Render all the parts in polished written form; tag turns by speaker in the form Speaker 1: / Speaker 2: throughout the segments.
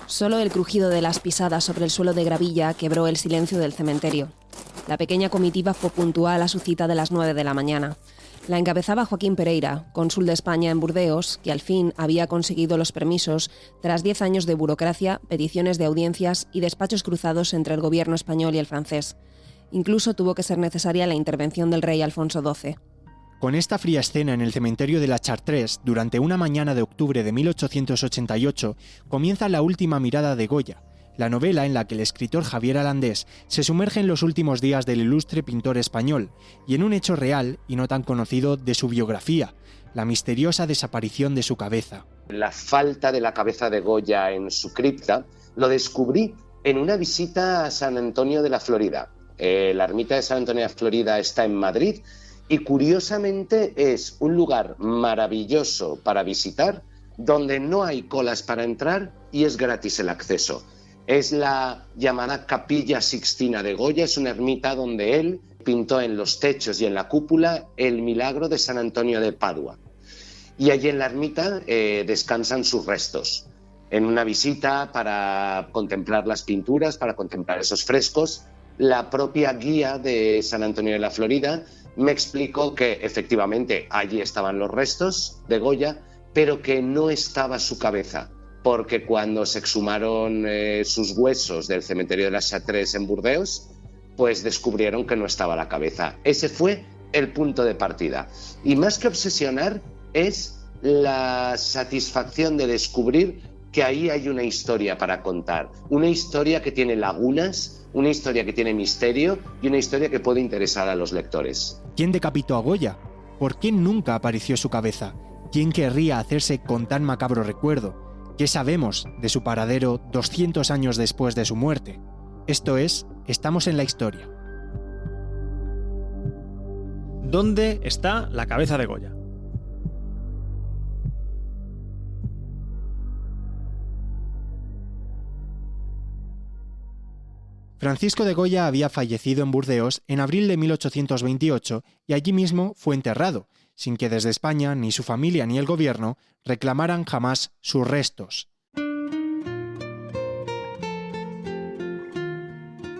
Speaker 1: Solo el crujido de las pisadas sobre el suelo de gravilla quebró el silencio del cementerio. La pequeña comitiva fue puntual a su cita de las 9 de la mañana. La encabezaba Joaquín Pereira, cónsul de España en Burdeos, que al fin había conseguido los permisos tras 10 años de burocracia, peticiones de audiencias y despachos cruzados entre el gobierno español y el francés. Incluso tuvo que ser necesaria la intervención del rey Alfonso XII.
Speaker 2: Con esta fría escena en el cementerio de la Chartres, durante una mañana de octubre de 1888, comienza La última mirada de Goya, la novela en la que el escritor Javier Alandés se sumerge en los últimos días del ilustre pintor español y en un hecho real y no tan conocido de su biografía, la misteriosa desaparición de su cabeza.
Speaker 3: La falta de la cabeza de Goya en su cripta lo descubrí en una visita a San Antonio de la Florida. La ermita de San Antonio de la Florida está en Madrid y curiosamente es un lugar maravilloso para visitar, donde no hay colas para entrar y es gratis el acceso. Es la llamada Capilla Sixtina de Goya, es una ermita donde él pintó en los techos y en la cúpula el milagro de San Antonio de Padua. Y allí en la ermita descansan sus restos. En una visita para contemplar las pinturas, para contemplar esos frescos, la propia guía de San Antonio de la Florida me explicó que efectivamente allí estaban los restos de Goya, pero que no estaba su cabeza, porque cuando se exhumaron sus huesos del cementerio de la Chartres en Burdeos, pues descubrieron que no estaba la cabeza. Ese fue el punto de partida. Y más que obsesionar, es la satisfacción de descubrir que ahí hay una historia para contar, una historia que tiene lagunas, una historia que tiene misterio y una historia que puede interesar a los lectores.
Speaker 2: ¿Quién decapitó a Goya? ¿Por qué nunca apareció su cabeza? ¿Quién querría hacerse con tan macabro recuerdo? ¿Qué sabemos de su paradero 200 años después de su muerte? Esto es, Estamos en la Historia.
Speaker 4: ¿Dónde está la cabeza de Goya?
Speaker 2: Francisco de Goya había fallecido en Burdeos en abril de 1828 y allí mismo fue enterrado, sin que desde España ni su familia ni el gobierno reclamaran jamás sus restos.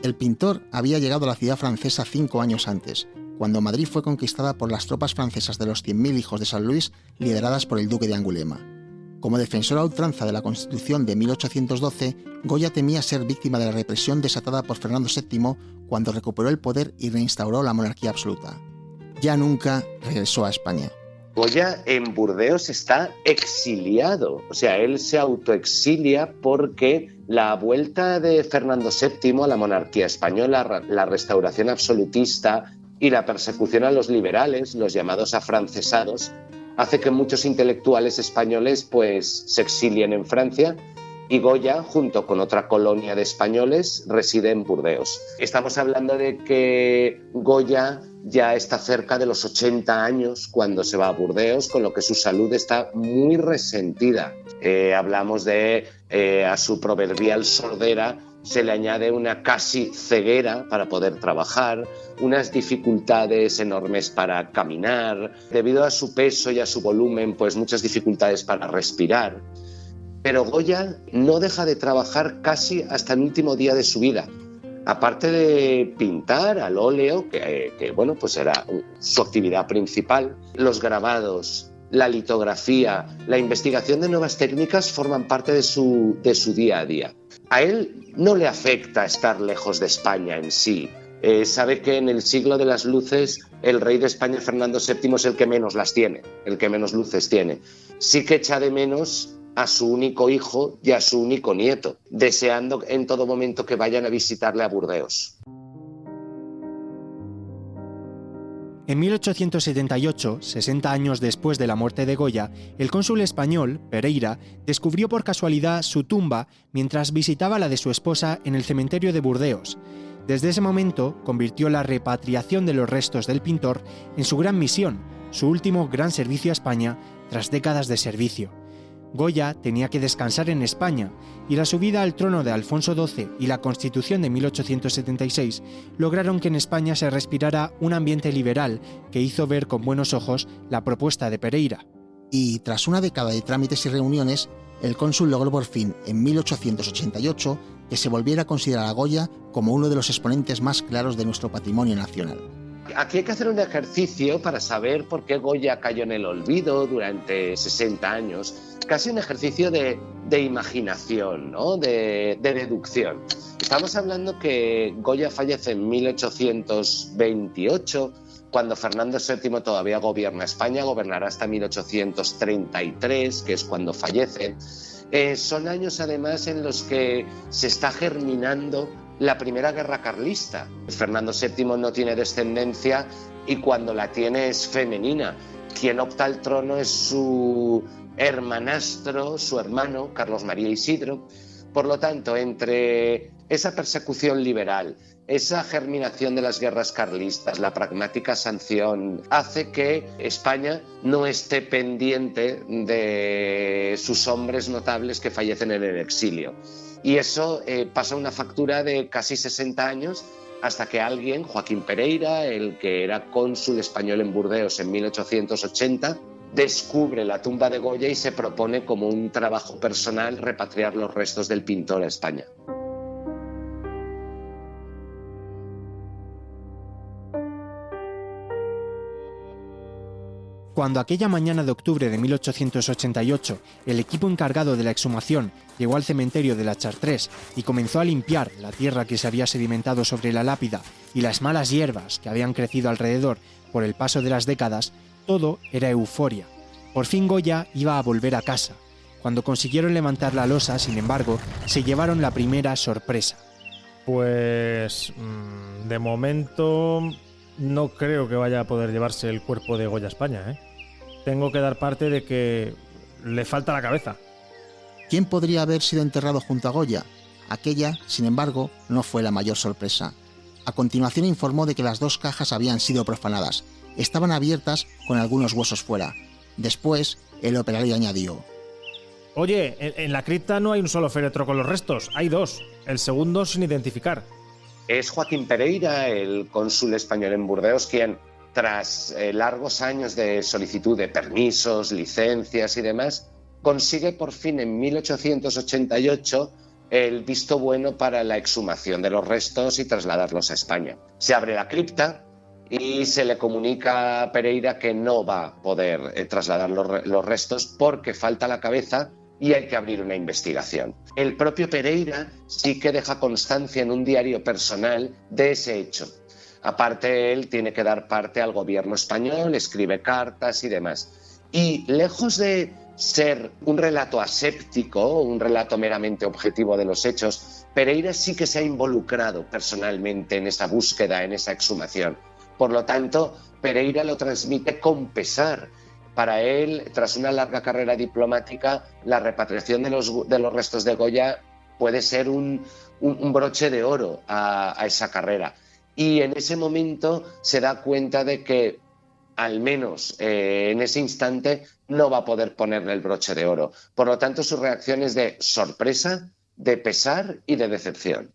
Speaker 5: El pintor había llegado a la ciudad francesa 5 años antes, cuando Madrid fue conquistada por las tropas francesas de los 100.000 hijos de San Luis, lideradas por el duque de Angulema. Como defensor a ultranza de la Constitución de 1812, Goya temía ser víctima de la represión desatada por Fernando VII cuando recuperó el poder y reinstauró la monarquía absoluta. Ya nunca regresó a España.
Speaker 3: Goya en Burdeos está exiliado, o sea, él se autoexilia porque la vuelta de Fernando VII a la monarquía española, la restauración absolutista y la persecución a los liberales, los llamados afrancesados, hace que muchos intelectuales españoles pues se exilien en Francia y Goya, junto con otra colonia de españoles, reside en Burdeos. Estamos hablando de que Goya ya está cerca de los 80 años cuando se va a Burdeos, con lo que su salud está muy resentida. Hablamos de a su proverbial sordera se le añade una casi ceguera para poder trabajar, unas dificultades enormes para caminar, debido a su peso y a su volumen, pues muchas dificultades para respirar. Pero Goya no deja de trabajar casi hasta el último día de su vida. Aparte de pintar al óleo, que bueno, pues era su actividad principal, los grabados, la litografía, la investigación de nuevas técnicas forman parte de su día a día. A él no le afecta estar lejos de España en sí. Sabe que en el siglo de las luces el rey de España, Fernando VII, es el que menos las tiene, el que menos luces tiene. Sí que echa de menos a su único hijo y a su único nieto, deseando en todo momento que vayan a visitarle a Burdeos.
Speaker 2: En 1878, 60 años después de la muerte de Goya, el cónsul español, Pereira, descubrió por casualidad su tumba mientras visitaba la de su esposa en el cementerio de Burdeos. Desde ese momento, convirtió la repatriación de los restos del pintor en su gran misión, su último gran servicio a España tras décadas de servicio. Goya tenía que descansar en España y la subida al trono de Alfonso XII y la Constitución de 1876 lograron que en España se respirara un ambiente liberal que hizo ver con buenos ojos la propuesta de Pereira.
Speaker 5: Y tras una década de trámites y reuniones, el cónsul logró por fin, en 1888, que se volviera a considerar a Goya como uno de los exponentes más claros de nuestro patrimonio nacional.
Speaker 3: Aquí hay que hacer un ejercicio para saber por qué Goya cayó en el olvido durante 60 años. Casi un ejercicio de imaginación, ¿no? de deducción. Estamos hablando que Goya fallece en 1828, cuando Fernando VII todavía gobierna España, gobernará hasta 1833, que es cuando fallece. Son años además en los que se está germinando la primera guerra carlista. Fernando VII no tiene descendencia y cuando la tiene es femenina. Quien opta al trono es su hermanastro, su hermano, Carlos María Isidro. Por lo tanto, entre esa persecución liberal, esa germinación de las guerras carlistas, la pragmática sanción, hace que España no esté pendiente de sus hombres notables que fallecen en el exilio. Y eso pasa una factura de casi 60 años hasta que alguien, Joaquín Pereira, el que era cónsul español en Burdeos en 1880, descubre la tumba de Goya y se propone como un trabajo personal repatriar los restos del pintor a España.
Speaker 2: Cuando aquella mañana de octubre de 1888 el equipo encargado de la exhumación llegó al cementerio de la Chartrés y comenzó a limpiar la tierra que se había sedimentado sobre la lápida y las malas hierbas que habían crecido alrededor por el paso de las décadas, todo era euforia. Por fin Goya iba a volver a casa. Cuando consiguieron levantar la losa, sin embargo, se llevaron la primera sorpresa.
Speaker 4: Pues de momento no creo que vaya a poder llevarse el cuerpo de Goya a España, ¿eh? Tengo que dar parte de que le falta la cabeza.
Speaker 5: ¿Quién podría haber sido enterrado junto a Goya? Aquella, sin embargo, no fue la mayor sorpresa. A continuación informó de que las dos cajas habían sido profanadas. Estaban abiertas con algunos huesos fuera. Después, el operario añadió:
Speaker 4: Oye, en la cripta no hay un solo féretro con los restos, hay dos. El segundo sin identificar.
Speaker 3: Es Joaquín Pereira, el cónsul español en Burdeos, quien, tras largos años de solicitud de permisos, licencias y demás, consigue por fin en 1888 el visto bueno para la exhumación de los restos y trasladarlos a España. Se abre la cripta y se le comunica a Pereira que no va a poder trasladar los restos porque falta la cabeza y hay que abrir una investigación. El propio Pereira sí que deja constancia en un diario personal de ese hecho. Aparte, él tiene que dar parte al gobierno español, escribe cartas y demás. Y lejos de ser un relato aséptico, un relato meramente objetivo de los hechos, Pereira sí que se ha involucrado personalmente en esa búsqueda, en esa exhumación. Por lo tanto, Pereira lo transmite con pesar. Para él, tras una larga carrera diplomática, la repatriación de los restos de Goya puede ser un broche de oro a esa carrera. Y en ese momento se da cuenta de que, al menos en ese instante, no va a poder ponerle el broche de oro. Por lo tanto, su reacción es de sorpresa, de pesar y de decepción.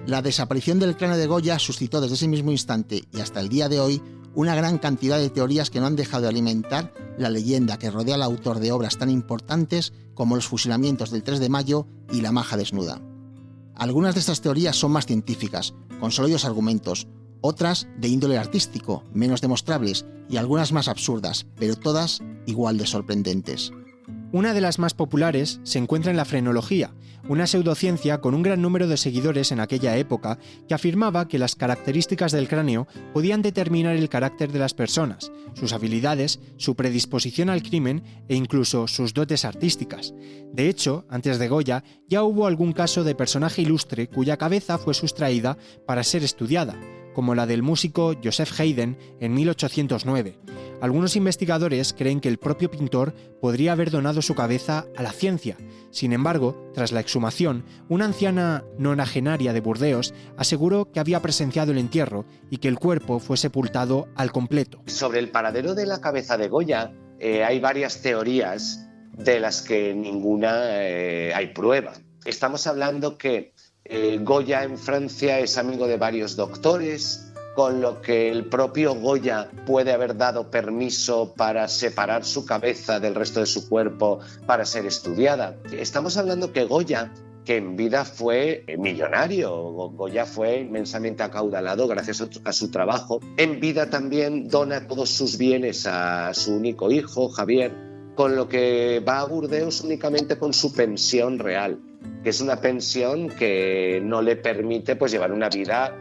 Speaker 5: La desaparición del cráneo de Goya suscitó desde ese mismo instante y hasta el día de hoy una gran cantidad de teorías que no han dejado de alimentar la leyenda que rodea al autor de obras tan importantes como los fusilamientos del 3 de mayo y la maja desnuda. Algunas de estas teorías son más científicas, con sólidos argumentos, otras de índole artístico, menos demostrables, y algunas más absurdas, pero todas igual de sorprendentes.
Speaker 2: Una de las más populares se encuentra en la frenología, una pseudociencia con un gran número de seguidores en aquella época que afirmaba que las características del cráneo podían determinar el carácter de las personas, sus habilidades, su predisposición al crimen e incluso sus dotes artísticas. De hecho, antes de Goya ya hubo algún caso de personaje ilustre cuya cabeza fue sustraída para ser estudiada, como la del músico Joseph Haydn en 1809. Algunos investigadores creen que el propio pintor podría haber donado su cabeza a la ciencia. Sin embargo, tras la exhumación, una anciana nonagenaria de Burdeos aseguró que había presenciado el entierro y que el cuerpo fue sepultado al completo.
Speaker 3: Sobre el paradero de la cabeza de Goya hay varias teorías de las que ninguna hay prueba. Estamos hablando que Goya en Francia es amigo de varios doctores, con lo que el propio Goya puede haber dado permiso para separar su cabeza del resto de su cuerpo para ser estudiada. Estamos hablando que Goya, que en vida fue millonario, Goya fue inmensamente acaudalado gracias a su trabajo, en vida también dona todos sus bienes a su único hijo, Javier, con lo que va a Burdeos únicamente con su pensión real, que es una pensión que no le permite pues llevar una vida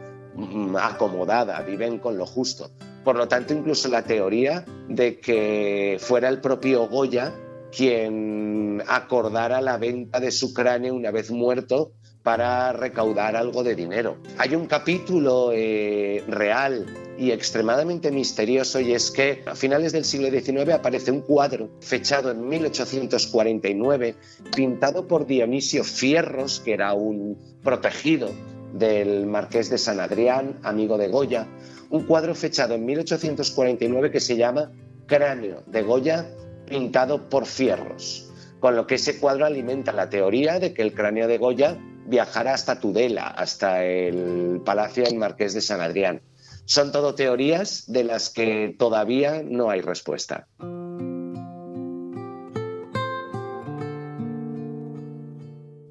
Speaker 3: acomodada, viven con lo justo. Por lo tanto, incluso la teoría de que fuera el propio Goya quien acordara la venta de su cráneo una vez muerto para recaudar algo de dinero. Hay un capítulo real y extremadamente misterioso, y es que a finales del siglo XIX aparece un cuadro fechado en 1849, pintado por Dionisio Fierros, que era un protegido del marqués de San Adrián, amigo de Goya, un cuadro fechado en 1849 que se llama Cráneo de Goya, pintado por Fierros, con lo que ese cuadro alimenta la teoría de que el cráneo de Goya viajara hasta Tudela, hasta el palacio del marqués de San Adrián. Son todo teorías de las que todavía no hay respuesta.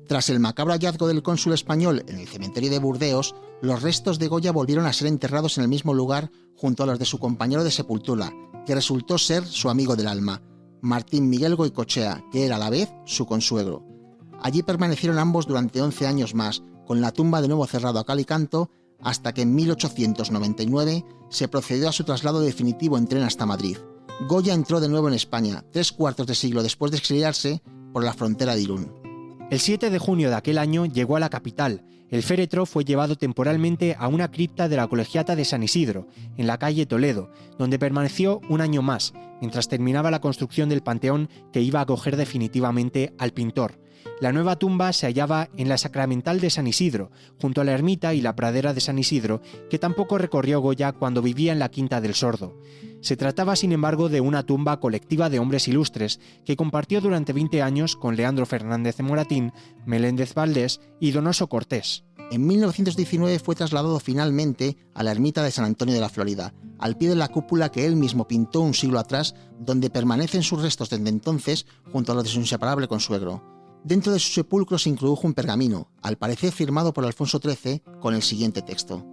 Speaker 5: Tras el macabro hallazgo del cónsul español en el cementerio de Burdeos, los restos de Goya volvieron a ser enterrados en el mismo lugar junto a los de su compañero de sepultura, que resultó ser su amigo del alma, Martín Miguel Goicoechea, que era a la vez su consuegro. Allí permanecieron ambos durante 11 años más, con la tumba de nuevo cerrado a cal y canto, hasta que en 1899 se procedió a su traslado definitivo en tren hasta Madrid. Goya entró de nuevo en España, 3/4 de siglo después de exiliarse por la frontera de Irún.
Speaker 2: El 7 de junio de aquel año llegó a la capital. El féretro fue llevado temporalmente a una cripta de la Colegiata de San Isidro, en la calle Toledo, donde permaneció un año más, mientras terminaba la construcción del panteón que iba a acoger definitivamente al pintor. La nueva tumba se hallaba en la Sacramental de San Isidro, junto a la ermita y la pradera de San Isidro, que tampoco recorrió Goya cuando vivía en la Quinta del Sordo. Se trataba, sin embargo, de una tumba colectiva de hombres ilustres que compartió durante 20 años con Leandro Fernández de Moratín, Meléndez Valdés y Donoso Cortés.
Speaker 5: En 1919 fue trasladado finalmente a la ermita de San Antonio de la Florida, al pie de la cúpula que él mismo pintó un siglo atrás, donde permanecen sus restos desde entonces junto a los de su inseparable consuegro. Dentro de su sepulcro se introdujo un pergamino, al parecer firmado por Alfonso XIII, con el siguiente texto.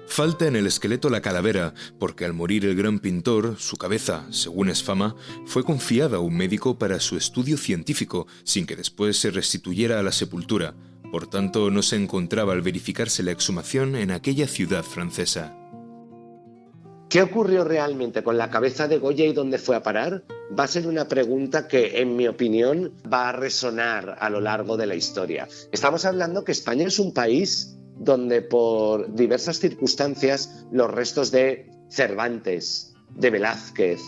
Speaker 6: Falta en el esqueleto la calavera, porque al morir el gran pintor, su cabeza, según es fama, fue confiada a un médico para su estudio científico, sin que después se restituyera a la sepultura. Por tanto, no se encontraba al verificarse la exhumación en aquella ciudad francesa.
Speaker 3: ¿Qué ocurrió realmente con la cabeza de Goya y dónde fue a parar? Va a ser una pregunta que, en mi opinión, va a resonar a lo largo de la historia. Estamos hablando que España es un país donde por diversas circunstancias los restos de Cervantes, de Velázquez,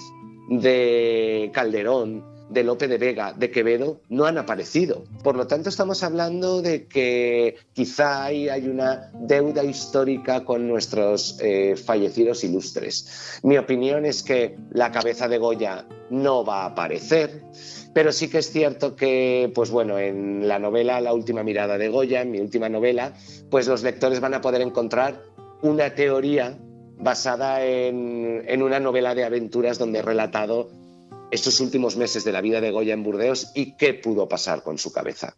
Speaker 3: de Calderón, de Lope de Vega, de Quevedo, no han aparecido. Por lo tanto, estamos hablando de que quizá hay una deuda histórica con nuestros fallecidos ilustres. Mi opinión es que la cabeza de Goya no va a aparecer, pero sí que es cierto que, pues bueno, en la novela La última mirada de Goya, en mi última novela, pues los lectores van a poder encontrar una teoría basada en una novela de aventuras donde he relatado estos últimos meses de la vida de Goya en Burdeos y qué pudo pasar con su cabeza.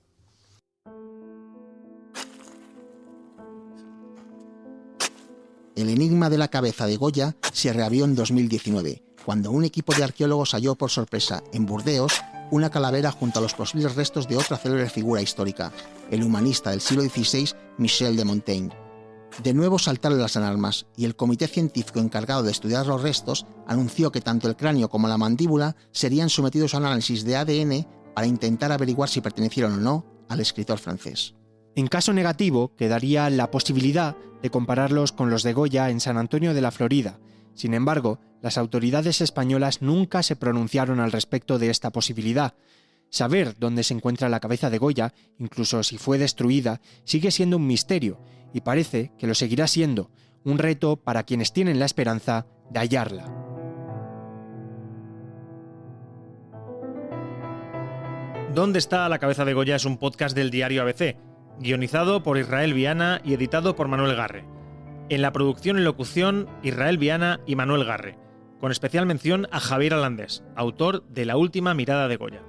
Speaker 5: El enigma de la cabeza de Goya se reabrió en 2019, cuando un equipo de arqueólogos halló por sorpresa en Burdeos una calavera junto a los posibles restos de otra célebre figura histórica, el humanista del siglo XVI Michel de Montaigne. De nuevo saltaron las alarmas y el comité científico encargado de estudiar los restos anunció que tanto el cráneo como la mandíbula serían sometidos a un análisis de ADN para intentar averiguar si pertenecieron o no al escritor francés.
Speaker 2: En caso negativo, quedaría la posibilidad de compararlos con los de Goya en San Antonio de la Florida. Sin embargo, las autoridades españolas nunca se pronunciaron al respecto de esta posibilidad. Saber dónde se encuentra la cabeza de Goya, incluso si fue destruida, sigue siendo un misterio, y parece que lo seguirá siendo, un reto para quienes tienen la esperanza de hallarla.
Speaker 4: ¿Dónde está la cabeza de Goya? Es un podcast del diario ABC, guionizado por Israel Viana y editado por Manuel Garre. En la producción y locución, Israel Viana y Manuel Garre, con especial mención a Javier Alandés, autor de La última mirada de Goya.